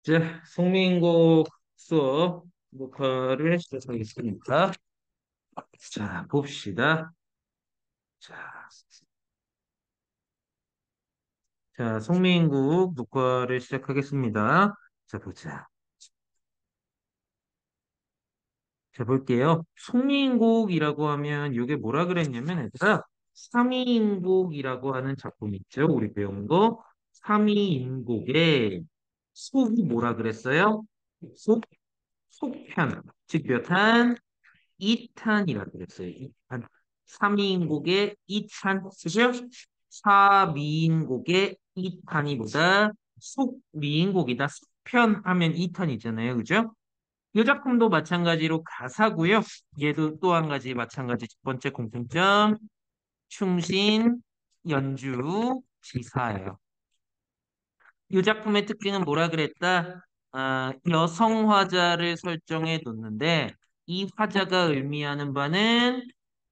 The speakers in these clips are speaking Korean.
자, 송민국 수업 녹화를 시작하겠습니다. 자, 봅시다. 자, 송민국 녹화를 시작하겠습니다. 자, 보자. 자, 볼게요. 송민국이라고 하면 이게 뭐라 그랬냐면, 얘들아, 삼위인곡이라고 하는 작품 있죠? 우리 배운 거. 삼위인곡의 속이 뭐라 그랬어요? 속, 속편. 즉, 몇 한? 2탄이라 그랬어요. 2탄. 3인국의 2탄. 그죠? 4미인국의 2탄이보다 속미인국이다. 속편 하면 2탄이잖아요. 그죠? 이 작품도 마찬가지로 가사고요. 얘도 또 한 가지 마찬가지 첫 번째 공통점. 충신, 연주, 지사예요. 이 작품의 특징은 뭐라 그랬다? 여성 화자를 설정해 뒀는데 이 화자가 의미하는 바는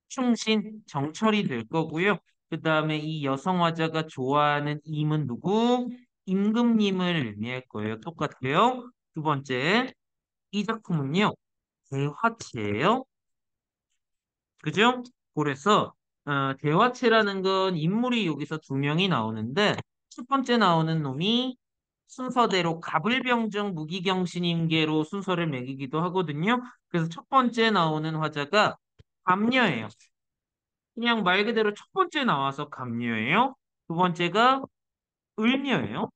충신, 정철이 될 거고요. 그 다음에 이 여성 화자가 좋아하는 임은 누구? 임금님을 의미할 거예요. 똑같아요. 두 번째, 이 작품은요, 대화체예요. 그죠? 그래서 대화체라는 건 인물이 여기서 두 명이 나오는데 첫 번째 나오는 놈이 순서대로 갑을병정 무기경신임계로 순서를 매기기도 하거든요. 그래서 첫 번째 나오는 화자가 갑녀예요. 그냥 말 그대로 첫 번째 나와서 갑녀예요. 두 번째가 을녀예요.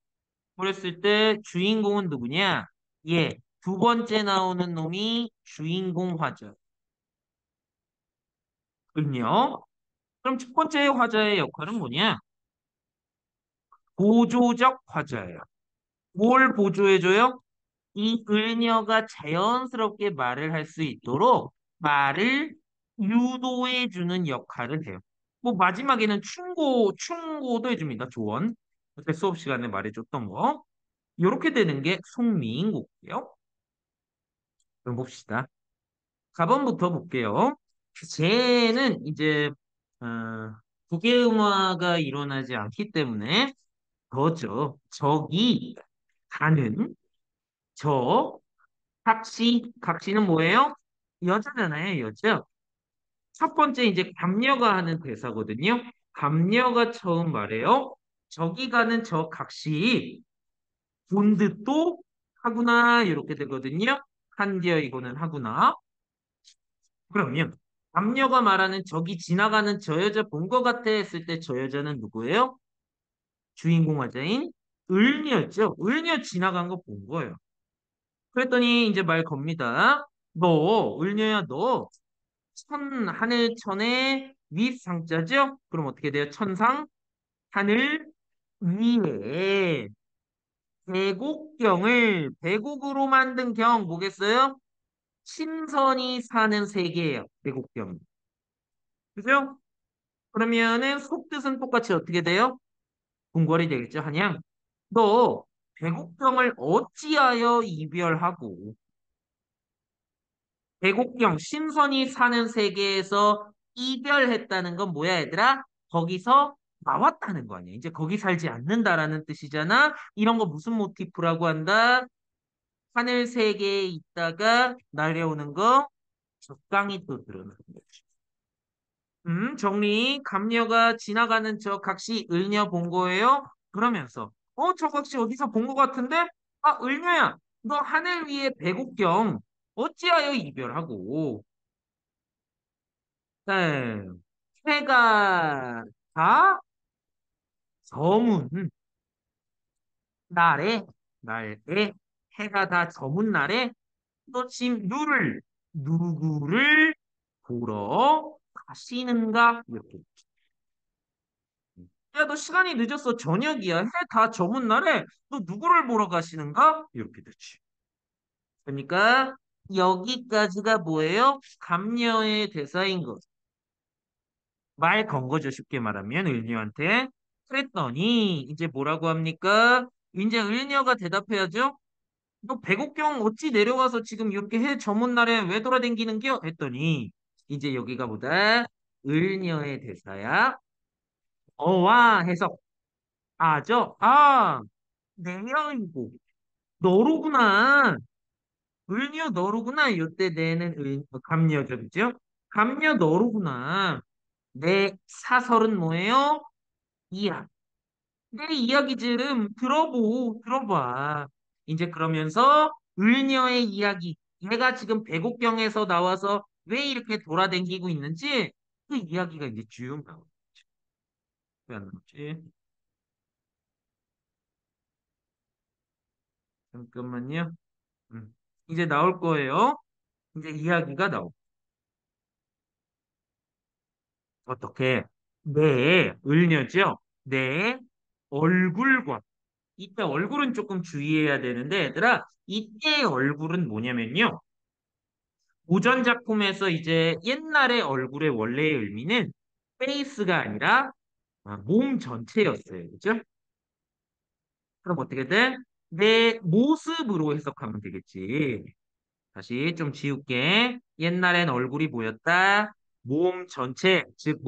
그랬을 때 주인공은 누구냐? 예, 두 번째 나오는 놈이 주인공 화자. 을녀. 그럼 첫 번째 화자의 역할은 뭐냐? 보조적 화자예요. 뭘 보조해줘요? 이 을녀가 자연스럽게 말을 할 수 있도록 말을 유도해주는 역할을 해요. 뭐 마지막에는 충고도 해줍니다. 조언. 그때 수업 시간에 말해줬던 거. 이렇게 되는 게 송미인곡이에요. 그럼 봅시다. 4번부터 볼게요. 쟤는 이제 어, 국외음화가 일어나지 않기 때문에 저죠. 저기 가는 저 각시는 뭐예요? 여자잖아요, 여자. 첫 번째 이제 감녀가 하는 대사거든요. 감녀가 처음 말해요. 저기 가는 저 각시 본 듯도 하구나 이렇게 되거든요. 한디어 이거는 하구나. 그러면 남녀가 말하는 저기 지나가는 저 여자 본 것 같아 했을 때 저 여자는 누구예요? 주인공 화자인 을녀였죠. 을녀 지나간 거 본 거예요. 그랬더니 이제 말 겁니다. 너 을녀야 너 하늘천의 윗상자죠? 그럼 어떻게 돼요? 천상 하늘 위에 배곡으로 만든 경 뭐겠어요? 신선이 사는 세계예요. 배곡경. 그죠? 그러면은 속뜻은 똑같이 어떻게 돼요? 궁궐이 되겠죠, 한양. 너 배국경을 어찌하여 이별하고 배국경 신선이 사는 세계에서 이별했다는 건 뭐야, 얘들아? 거기서 나왔다는 거 아니야. 이제 거기 살지 않는다라는 뜻이잖아. 이런 거 무슨 모티프라고 한다? 하늘 세계에 있다가 날려오는 거 적당히 또 드러나는 거지. 정리. 감녀가 지나가는 저 각시 을녀 본 거예요? 그러면서, 저 각시 어디서 본 것 같은데? 아, 을녀야, 너 하늘 위에 배곡경 어찌하여 이별하고? 네, 해가 다 저문 날에, 날에, 해가 다 저문 날에 너 지금 누구를 보러 가시는가? 이렇게. 야, 너 시간이 늦었어. 저녁이야. 해 다 저문 날에 너 누구를 보러 가시는가? 이렇게 되지. 그러니까 여기까지가 뭐예요? 감녀의 대사인 것. 말 건 거죠. 쉽게 말하면 을녀한테. 그랬더니 이제 뭐라고 합니까? 이제 을녀가 대답해야죠. 너 백옥경 어찌 내려와서 지금 이렇게 해 저문 날에 왜 돌아다니는겨? 했더니 이제 여기가 보다 을녀의 대사야. 어와 해석. 아죠? 내 여인고. 너로구나. 을녀 너로구나. 요때 내는 감녀죠. 그죠? 감녀 너로구나. 내 사설은 뭐예요? 이야. 내 이야기 좀 들어봐. 이제 그러면서 을녀의 이야기. 얘가 지금 배곡경에서 나와서 왜 이렇게 돌아다니고 있는지 그 이야기가 이제 쭉 나오죠. 왜안 나오지? 잠깐만요. 음. 이제 나올 거예요. 이제 이야기가 나오. 어떻게? 내 을녀죠. 내 얼굴과 이때 얼굴은 조금 주의해야 되는데 얘들아 이때의 얼굴은 뭐냐면요. 고전 작품에서 이제 옛날의 얼굴의 원래의 의미는 페이스가 아니라 몸 전체였어요. 그죠? 그럼 어떻게 돼? 내 모습으로 해석하면 되겠지. 다시 좀 지울게. 옛날엔 얼굴이 뭐였다? 몸 전체, 즉,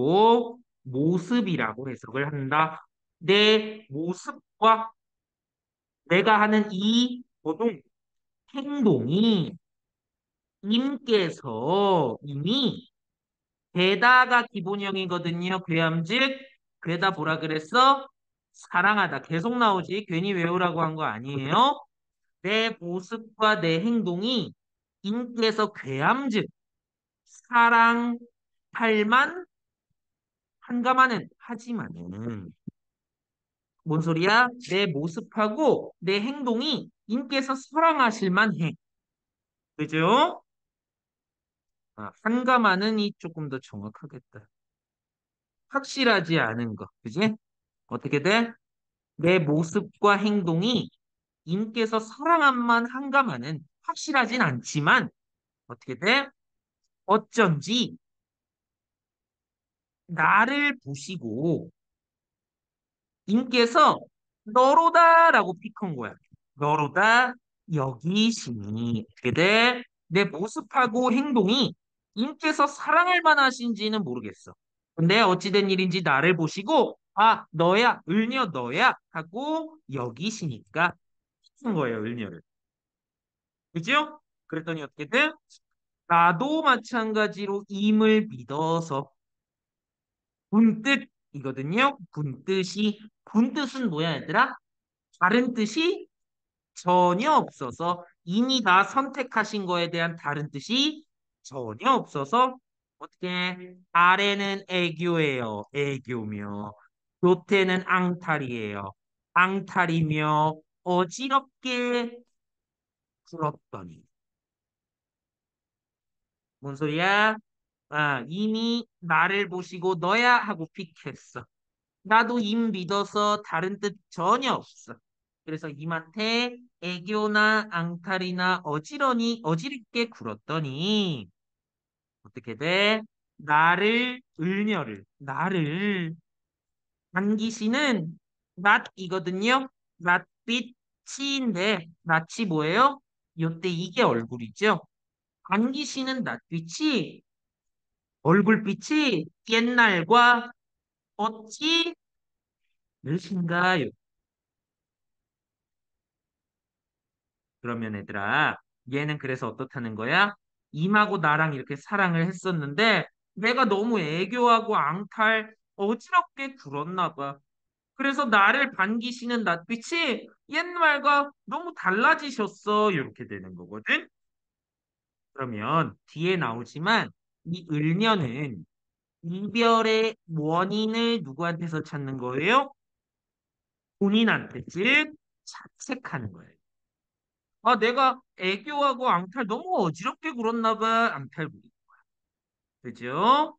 모습이라고 해석을 한다. 내 모습과 내가 하는 이 행동이 님께서 이미 괴다가 기본형이거든요. 괴함즉 괴다 뭐라 그랬어? 사랑하다. 계속 나오지. 괜히 외우라고 한 거 아니에요. 내 모습과 내 행동이 인께서 괴함즉 사랑할만 한가마는 하지만은 뭔 소리야? 내 모습하고 내 행동이 인께서 사랑하실 만해. 그죠? 한가마는이 조금 더 정확하겠다. 확실하지 않은 거. 그지? 어떻게 돼? 내 모습과 행동이 인께서 사랑한만 한가마는 확실하진 않지만 어떻게 돼? 어쩐지 나를 보시고 인께서 너로다라고 픽한 거야. 너로다 여기시니 어떻게 돼? 내 모습하고 행동이 인께서 사랑할 만하신지는 모르겠어. 근데 어찌된 일인지 나를 보시고 너야 을녀 너야 하고 여기시니까 픽은 거예요 을녀를. 그죠? 그랬더니 어떻게 돼? 나도 마찬가지로 임을 믿어서 분뜻이거든요. 분뜻은 뭐야 얘들아? 다른 뜻이 전혀 없어서 이미 다 선택하신 거에 대한 다른 뜻이 전혀 없어서 어떻게 아래는 애교예요. 애교며 요태는 앙탈이에요. 앙탈이며 어지럽게 굴었더니 뭔 소리야? 이미 나를 보시고 너야 하고 픽했어. 나도 임 믿어서 다른 뜻 전혀 없어. 그래서 임한테 애교나 앙탈이나 어지럽게 굴었더니 어떻게 돼? 나를 안기시는 낫이거든요. 낫빛인데 낫이 뭐예요? 요때 이게 얼굴이죠. 안기시는 낫빛이 얼굴빛이 옛날과 어찌 다르신가요? 그러면 얘들아, 얘는 그래서 어떻다는 거야? 임하고 나랑 이렇게 사랑을 했었는데 내가 너무 애교하고 앙탈 어지럽게 굴었나 봐. 그래서 나를 반기시는 낯빛이 옛말과 너무 달라지셨어. 이렇게 되는 거거든. 그러면 뒤에 나오지만 이 을녀는 이별의 원인을 누구한테서 찾는 거예요? 본인한테, 즉 자책하는 거예요. 내가 애교하고 앙탈 너무 어지럽게 굴었나 봐. 앙탈 부리. 그죠?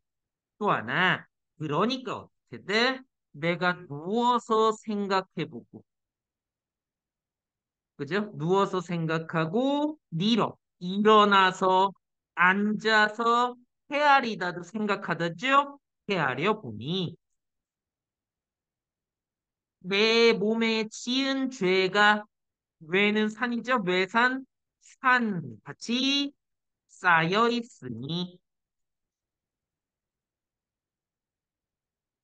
또 하나. 그러니까 어떻게 돼? 내가 누워서 생각해보고, 그죠? 누워서 생각하고, 일어나서, 앉아서, 헤아리다도 생각하다죠? 헤아려 보니, 내 몸에 지은 죄가, 외는 산이죠? 외산, 산, 같이 쌓여 있으니,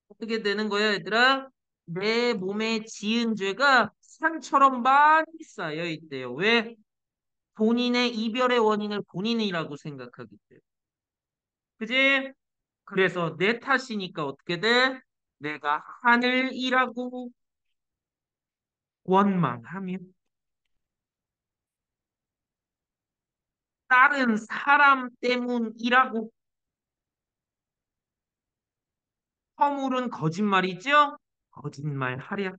어떻게 되는 거야, 얘들아? 내 몸에 지은 죄가 산처럼 많이 쌓여 있대요. 왜? 본인의 이별의 원인을 본인이라고 생각하기 때문에. 그지? 그래서 내 탓이니까 어떻게 돼? 내가 하늘이라고 원망하며 다른 사람 때문이라고 허물은 거짓말이죠? 거짓말하랴.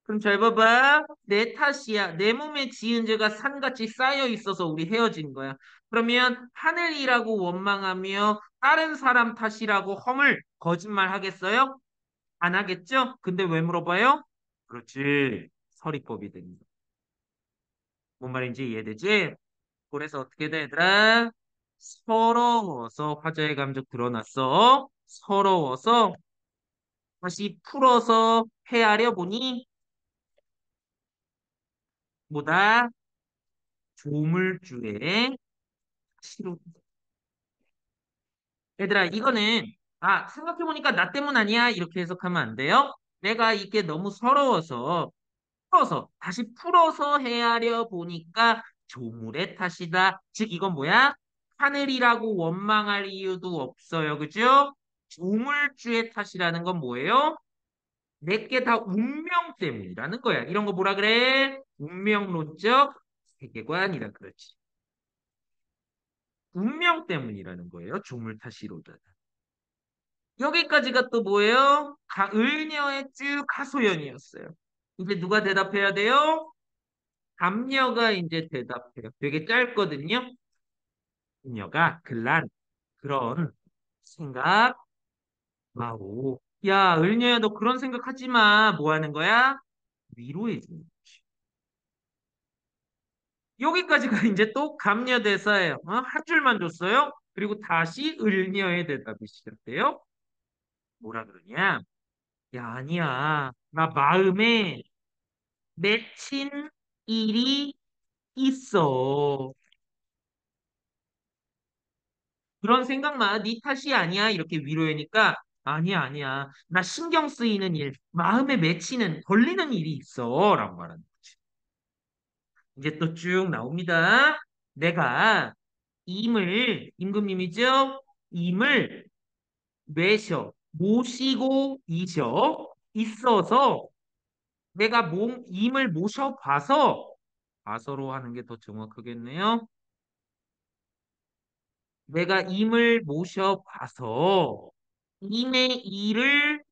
그럼 잘 봐봐. 내 탓이야. 내 몸에 지은 죄가 산같이 쌓여 있어서 우리 헤어진 거야. 그러면 하늘이라고 원망하며 다른 사람 탓이라고 허물 거짓말 하겠어요? 안 하겠죠? 근데 왜 물어봐요? 그렇지. 서리법이 됩니다. 뭔 말인지 이해되지? 그래서 어떻게 돼, 얘들아? 서러워서 화자의 감정 드러났어. 서러워서 다시 풀어서 헤아려 보니 뭐다? 조물주의 시로. 얘들아, 이거는 생각해보니까 나 때문 아니야 이렇게 해석하면 안 돼요. 내가 이게 너무 서러워서 다시 풀어서 헤아려 보니까 조물의 탓이다. 즉 이건 뭐야? 하늘이라고 원망할 이유도 없어요. 그죠? 조물주의 탓이라는 건 뭐예요? 내게 다 운명 때문이라는 거야. 이런 거 뭐라 그래? 운명론적 세계관이라 그러지. 운명 때문이라는 거예요. 조물 탓이로다. 여기까지가 또 뭐예요? 을녀의 쭉 하소연이었어요. 이제 누가 대답해야 돼요? 담녀가 이제 대답해요. 되게 짧거든요. 담녀가 글란 그런 생각 마오. 야, 을녀야, 너 그런 생각하지 마. 뭐 하는 거야? 위로해 주는 거지. 여기까지가 이제 또 감녀 대사예요. 한 줄만 줬어요. 그리고 다시 을녀의 대답이 시작돼요. 뭐라 그러냐? 야, 아니야. 나 마음에 맺힌 일이 있어. 그런 생각만 네 탓이 아니야. 이렇게 위로하니까 아니야, 아니야. 나 신경 쓰이는 일, 마음에 맺히는, 걸리는 일이 있어. 라고 말하는 거지. 이제 또 쭉 나옵니다. 내가 임금님이죠? 임을 모시고 있어서 내가 임을 봐서로 하는 게 더 정확하겠네요. 내가 임을 모셔봐서 임의 일을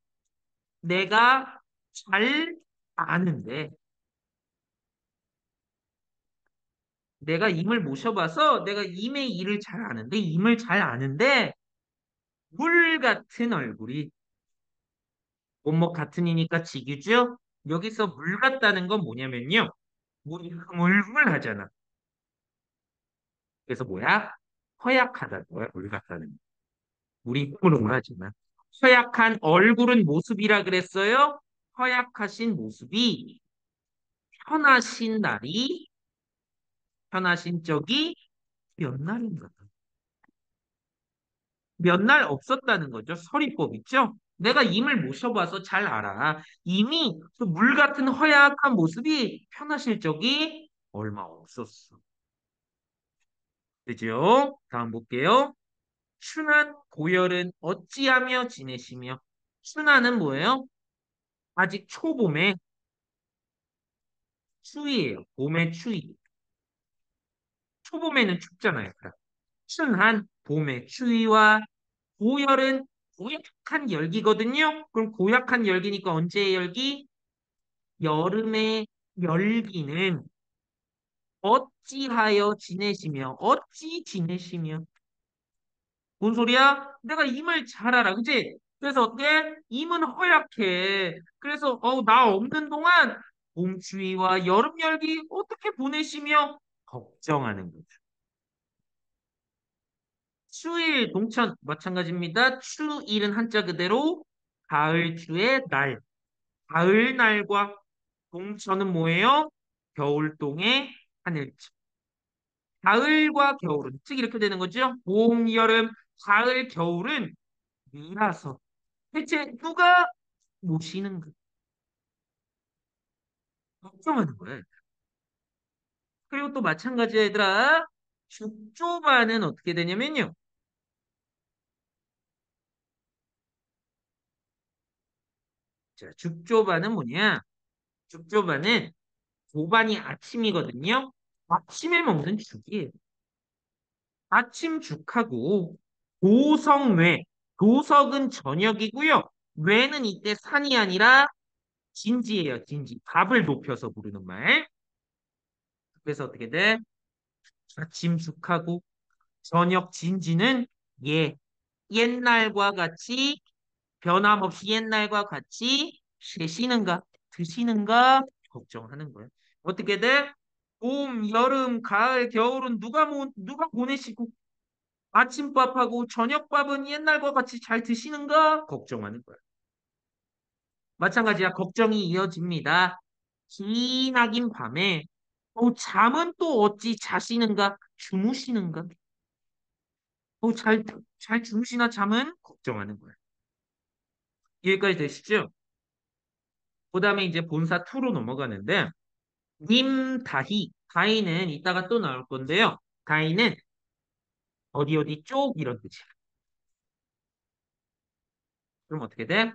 내가 잘 아는데 내가 임을 모셔봐서 내가 임의 일을 잘 아는데 임을 잘 아는데 물 같은 얼굴이 뭐뭐 같은이니까 직이죠? 여기서 물 같다는 건 뭐냐면요. 물이 흐물흐물하잖아. 그래서 뭐야? 허약하다는 거야, 물 같다는 거. 물이 흐물흐물하잖아. 허약한 얼굴은 모습이라 그랬어요. 허약하신 모습이 편하신 날이 편하신 적이 몇 날인가? 몇 날 없었다는 거죠. 서리법 있죠? 내가 임을 모셔봐서 잘 알아. 이미 그 물 같은 허약한 모습이 편하실 적이 얼마 없었어. 그죠? 다음 볼게요. 춘한 고열은 어찌하며 지내시며. 춘하는 뭐예요? 아직 초봄의 추위예요. 봄의 추위. 초봄에는 춥잖아요. 춘한 봄의 추위와 고열은 고약한 열기거든요. 그럼 고약한 열기니까 언제의 열기? 여름의 열기는 어찌 지내시며. 뭔 소리야? 내가 임을 잘 알아. 그치? 그래서 어때? 임은 허약해. 그래서 나 없는 동안 봄추위와 여름 열기 어떻게 보내시며 걱정하는 거죠. 추일 동천 마찬가지입니다. 추일은 한자 그대로 가을추의 날. 가을날과 동천은 뭐예요? 겨울동의 하늘천. 가을과 겨울은 즉 이렇게 되는 거죠. 봄, 여름, 가을, 겨울은 미라서 대체 누가 모시는가? 걱정하는 거야. 그리고 또 마찬가지야, 얘들아. 죽조반은 어떻게 되냐면요. 자, 죽조반은 뭐냐? 죽조반은 조반이 아침이거든요. 아침에 먹는 죽이에요. 아침 죽하고 도성외. 도석은 저녁이고요. 외는 이때 산이 아니라 진지예요, 진지. 밥을 높여서 부르는 말. 그래서 어떻게 돼? 아침 죽하고 저녁 진지는 예, 옛날과 같이 변함없이 옛날과 같이 쉬시는가, 드시는가 걱정하는 거예요. 어떻게 돼? 봄, 여름, 가을, 겨울은 누가 보내시고 아침밥하고 저녁밥은 옛날과 같이 잘 드시는가 걱정하는 거예요. 마찬가지야 걱정이 이어집니다. 기나긴 밤에 잠은 또 어찌 자시는가 주무시는가 잘 주무시나 잠은 걱정하는 거예요. 여기까지 되시죠? 그 다음에 이제 본사 2로 넘어가는데 다희는 이따가 또 나올 건데요. 다희는 어디 어디 쪽 이런 뜻이야. 그럼 어떻게 돼?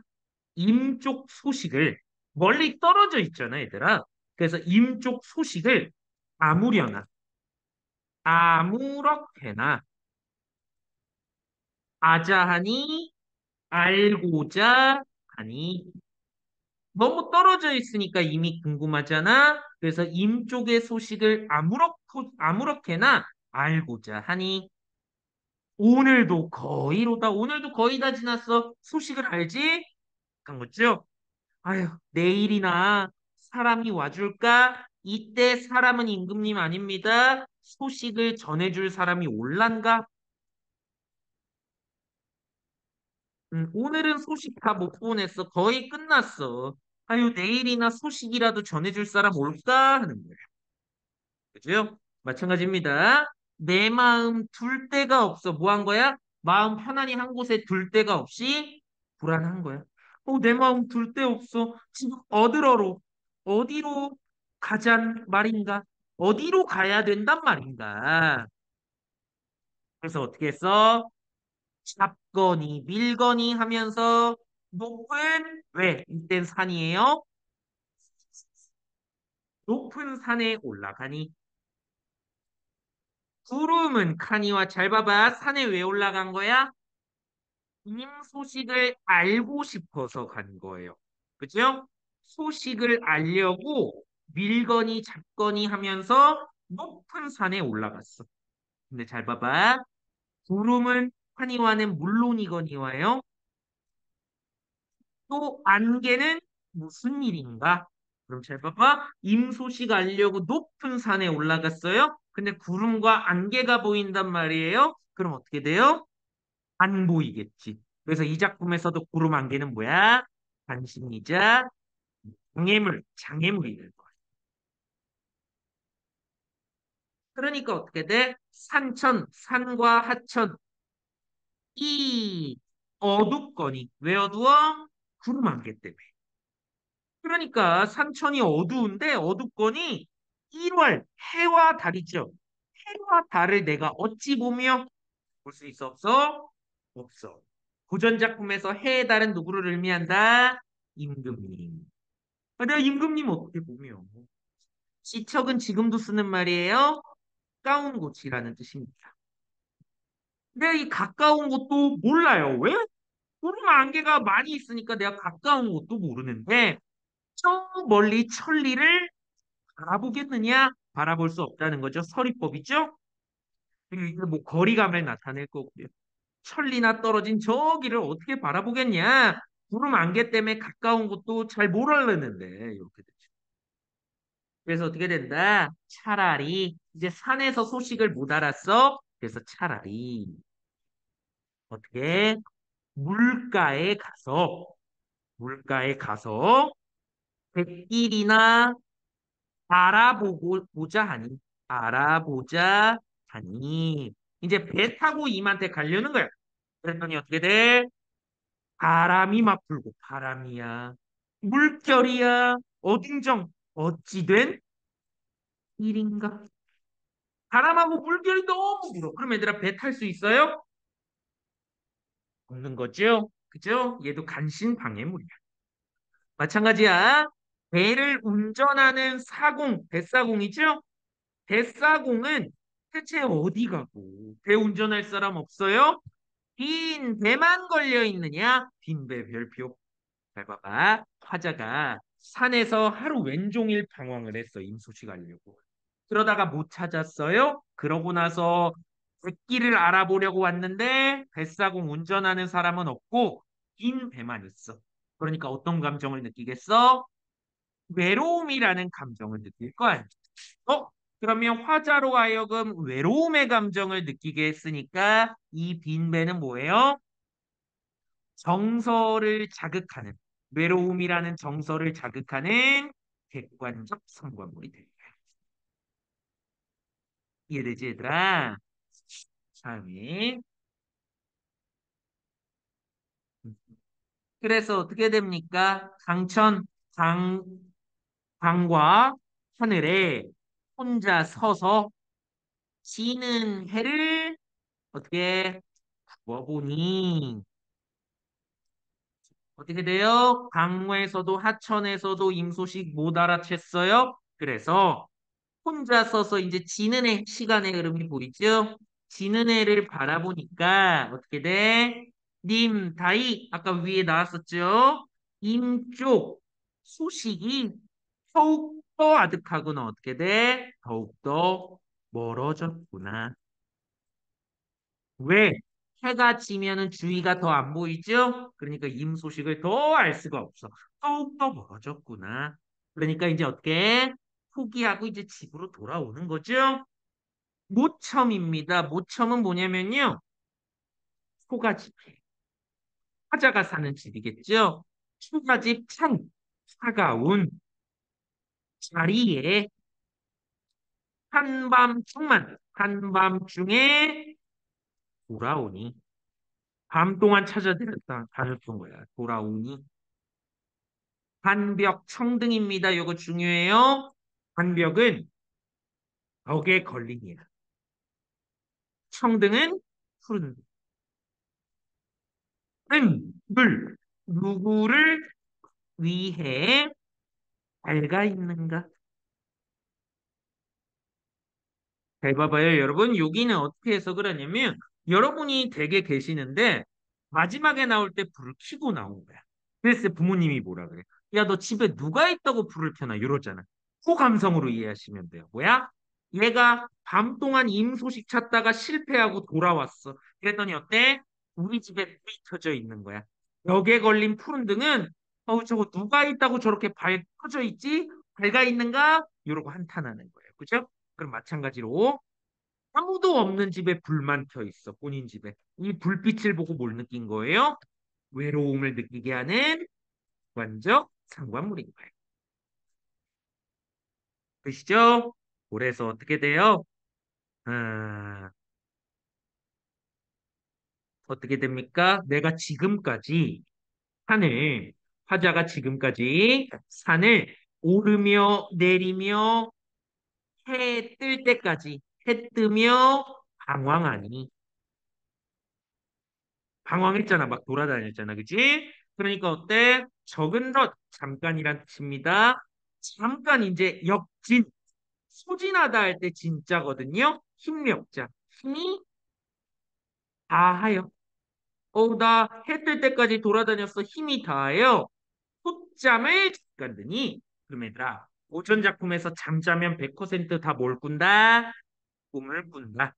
임쪽 소식을 멀리 떨어져 있잖아, 얘들아. 그래서 임쪽 소식을 아무려나 아무렇게나 아자하니 알고자 하니 너무 떨어져 있으니까 이미 궁금하잖아. 그래서 임쪽의 소식을 아무렇게나 알고자 하니 오늘도 거의 다 지났어. 소식을 알지? 간 거죠? 아휴, 내일이나 사람이 와줄까? 이때 사람은 임금님 아닙니다. 소식을 전해줄 사람이 올란가? 오늘은 소식 다 못 보냈어. 거의 끝났어. 아유, 내일이나 소식이라도 전해줄 사람 올까? 하는 거예요. 그죠? 마찬가지입니다. 내 마음 둘 데가 없어. 뭐 한 거야? 마음 편안히 한 곳에 둘 데가 없이 불안한 거야. 내 마음 둘 데 없어. 지금 어디로 가잔 말인가? 어디로 가야 된단 말인가? 그래서 어떻게 했어? 잡거니 밀거니 하면서 왜? 이땐 산이에요. 높은 산에 올라가니 구름은 카니와 잘 봐봐. 산에 왜 올라간 거야? 소식을 알고 싶어서 간 거예요. 그죠? 소식을 알려고 밀거니 잡거니 하면서 높은 산에 올라갔어. 근데 잘 봐봐. 구름은 카니와는 물론이거니와요. 또 안개는 무슨 일인가? 그럼 잘 봐봐. 임소식 알려고 높은 산에 올라갔어요. 근데 구름과 안개가 보인단 말이에요. 그럼 어떻게 돼요? 안 보이겠지. 그래서 이 작품에서도 구름 안개는 뭐야? 간신이자 장애물이 될 거야. 그러니까 어떻게 돼? 산과 하천, 이 어둡거니. 왜 어두워? 구름 안개 때문에. 그러니까 산천이 어두운데 어둡거니 1월 해와 달이죠. 해와 달을 내가 어찌 보며 볼 수 있어 없어? 없어. 고전 작품에서 해의 달은 누구를 의미한다? 임금님. 내가 임금님 어떻게 보며? 지척은 지금도 쓰는 말이에요. 가까운 곳이라는 뜻입니다. 근데 이 가까운 곳도 몰라요. 왜? 구름 안개가 많이 있으니까 내가 가까운 곳도 모르는데 저 멀리 천리를 바라보겠느냐? 바라볼 수 없다는 거죠. 서리법이죠. 그리고 이게 뭐 거리감을 나타낼 거고요. 천리나 떨어진 저기를 어떻게 바라보겠냐? 구름 안개 때문에 가까운 곳도 잘 모르는데 이렇게 되죠. 그래서 어떻게 된다? 차라리 이제 산에서 소식을 못 알았어. 그래서 차라리 어떻게 물가에 가서 물가에 가서 백길이나 알아보자 하니 이제 배 타고 임한테 가려는 거야. 그랬더니 어떻게 돼? 바람이 막 불고 바람이야. 물결이야. 어딘정 어찌된 일인가? 바람하고 물결이 너무 불어. 그럼 얘들아 배 탈 수 있어요? 없는 거죠? 그죠? 얘도 간신 방해물이야. 마찬가지야. 배를 운전하는 사공, 뱃사공이죠? 뱃사공은 대체 어디 가고 배 운전할 사람 없어요? 빈 배만 걸려 있느냐? 빈배 별표. 잘 봐봐. 화자가 산에서 하루 왼종일 방황을 했어. 임소식 하려고. 그러다가 못 찾았어요. 그러고 나서 객길을 알아보려고 왔는데 뱃사공 운전하는 사람은 없고 빈 배만 있어. 그러니까 어떤 감정을 느끼겠어? 외로움이라는 감정을 느낄 거야. 어? 그러면 화자로 하여금 외로움의 감정을 느끼게 했으니까 이 빈배는 뭐예요? 정서를 자극하는, 외로움이라는 정서를 자극하는 객관적 상관물이 됩니다. 이해되지, 얘들아? 다음에. 그래서 어떻게 됩니까? 강, 강과 하늘에 혼자 서서 지는 해를 어떻게 구워보니 어떻게 돼요? 강에서도 하천에서도 임소식 못 알아챘어요. 그래서 혼자 서서 이제 지는 해 시간의 흐름이 보이죠? 지는 해를 바라보니까 어떻게 돼? 님, 다이 아까 위에 나왔었죠? 임쪽 소식이 더욱더 아득하구나. 어떻게 돼? 더욱더 멀어졌구나. 왜? 해가 지면은 주위가 더 안 보이죠? 그러니까 임 소식을 더 알 수가 없어. 더욱더 멀어졌구나. 그러니까 이제 어떻게 포기하고 이제 집으로 돌아오는 거죠? 모첨입니다. 모첨은 뭐냐면요. 초가집. 화자가 사는 집이겠죠? 초가집 찬 차가운 자리에 한밤중에 돌아오니 밤 동안 다녔던 거야. 돌아오니 반벽 청등입니다. 요거 중요해요. 반벽은 벽에 걸린이야. 청등은 푸른 물 누구를 위해 밝아 있는가? 잘 봐봐요, 여러분. 여기는 어떻게 해석을 하냐면 여러분이 댁에 계시는데 마지막에 나올 때 불을 켜고 나온 거야. 그래서 부모님이 뭐라 그래? 야, 너 집에 누가 있다고 불을 켜나? 이러잖아. 그 감성으로 이해하시면 돼요. 뭐야? 얘가 밤 동안 임소식 찾다가 실패하고 돌아왔어. 그랬더니 어때? 우리 집에 불이 켜져 있는 거야. 벽에 걸린 푸른 등은 저거 누가 있다고 저렇게 켜져 있지? 밝아 있는가? 이러고 한탄하는 거예요. 그죠? 그럼 마찬가지로 아무도 없는 집에 불만 켜 있어. 본인 집에. 이 불빛을 보고 뭘 느낀 거예요? 외로움을 느끼게 하는 관적 상관물인 거예요. 그시죠? 그래서 어떻게 돼요? 아, 어떻게 됩니까? 내가 지금까지 산을, 화자가 지금까지 산을 오르며 내리며 해 뜰 때까지 해 뜨며 방황하니 방황했잖아. 막 돌아다녔잖아. 그치? 그러니까 어때? 적은 것, 잠깐이란 뜻입니다. 잠깐 이제 역진, 소진하다 할 때 진짜거든요. 힘력자. 힘이 다하여. 나 해 뜰 때까지 돌아다녔어. 힘이 다하여. 콧잠을 잠깐 드니. 그럼 얘들아, 오전 작품에서 잠자면 100%다 뭘 꾼다? 꿈을 꾼다.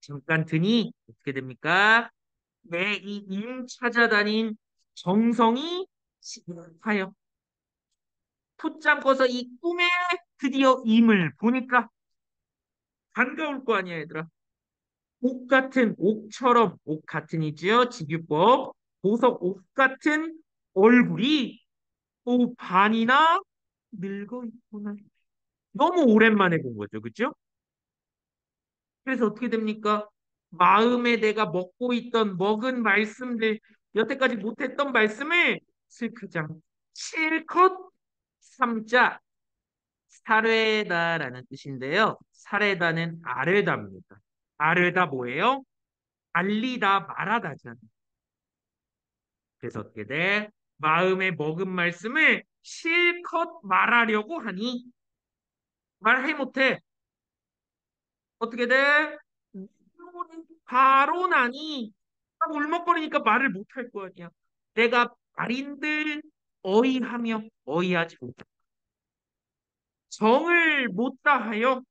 잠깐 드니 어떻게 됩니까? 내 이 임 찾아다닌 정성이 지극하여 풋잠 꺼서 이 꿈에 드디어 임을 보니까 반가울 거 아니야, 얘들아. 옥 같은 옥처럼 옥 같은이지요. 직유법 보석 옥 같은 얼굴이 반이나 늙어 있구나. 너무 오랜만에 본 거죠, 그죠? 그래서 어떻게 됩니까? 마음에 내가 먹고 있던 먹은 말씀들, 여태까지 못했던 말씀을 슬크장 실컷 삼자 사례다라는 뜻인데요. 사례다는 아뢰다입니다. 아뢰다 뭐예요? 알리다 말하다잖아. 그래서 어떻게 돼? 마음에 먹은 말씀을 실컷 말하려고 하니 말해 못해. 어떻게 돼? 바로 나니 딱 울먹거리니까 말을 못할 거 아니야. 내가 말인들 어이하며 어이하지 못해. 정을 못 다하여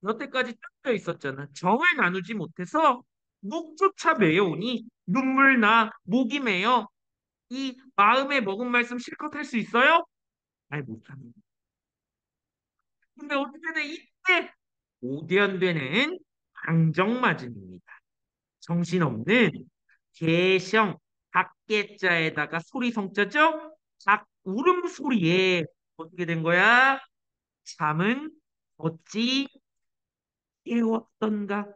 여태까지 쫓겨 있었잖아. 정을 나누지 못해서 목조차 메어오니 눈물 나 목이 메어 이 마음에 먹은 말씀 실컷 할 수 있어요? 잘 못합니다. 근데 어떻게 돼? 이때 오대연되는 방정맞음입니다. 정신없는 개성 각개자에다가 소리 성자죠? 작 울음소리에 어떻게 된 거야? 잠은 어찌 깨웠던가?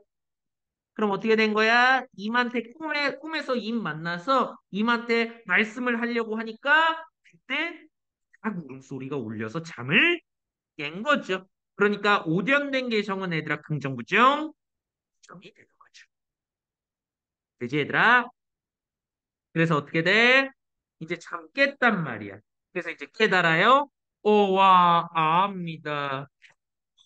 그럼 어떻게 된 거야? 임한테 꿈에서 임 만나서 임한테 말씀을 하려고 하니까 그때 딱 울음소리가 울려서 잠을 깬 거죠. 그러니까 오전된 개성은 얘들아 긍정부정 정이 되는 거죠. 그지 얘들아? 그래서 어떻게 돼? 이제 잠 깼단 말이야. 그래서 이제 깨달아요. 오와 아합니다.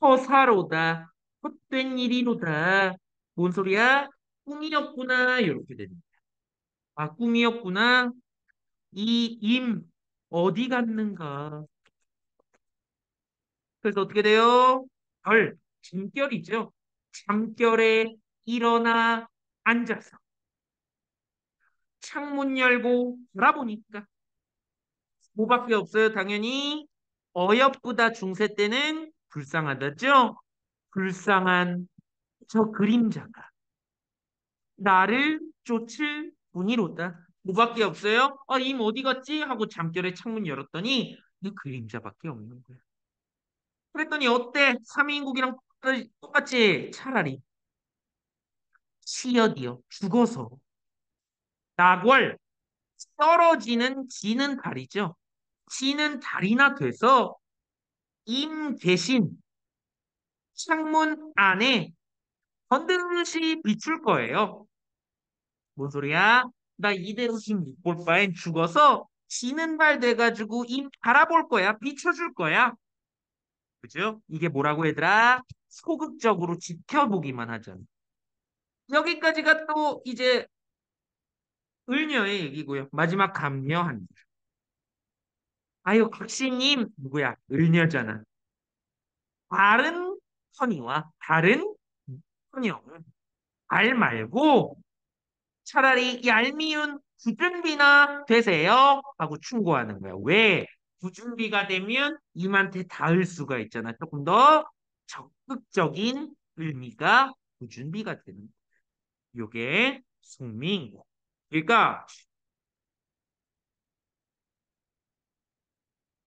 허사로다. 헛된 일이로다. 뭔 소리야? 꿈이었구나. 이렇게 됩니다. 아, 꿈이었구나. 이 임 어디 갔는가? 그래서 어떻게 돼요? 잠결이죠. 잠결에 일어나 앉아서 창문 열고 돌아보니까 뭐밖에 없어요. 당연히 어여쁘다 중세 때는 불쌍하다죠. 불쌍한 저 그림자가 나를 쫓을 뿐이로다. 뭐밖에 없어요? 임 어디 갔지? 하고 잠결에 창문 열었더니 이 그림자밖에 없는 거야. 그랬더니 어때? 삼인국이랑 똑같이 차라리 시어디어 죽어서 낙월 떨어지는 지는 달이죠. 지는 달이나 돼서 임 대신 창문 안에 번듯이 비출 거예요. 뭔 소리야? 나 이대로 힘못볼 바엔 죽어서 지는 발 돼가지고 임 바라볼 거야. 비춰줄 거야. 그죠? 이게 뭐라고 얘들아? 소극적으로 지켜보기만 하잖아. 여기까지가 또 이제 을녀의 얘기고요. 마지막 감녀한. 아유, 각시님, 누구야? 을녀잖아. 다른 선의와 다른 선영. 알 말고 차라리 얄미운 구준비나 되세요. 하고 충고하는 거야. 왜? 구준비가 되면 임한테 닿을 수가 있잖아. 조금 더 적극적인 의미가 구준비가 되는 거야. 요게 숙명. 그러니까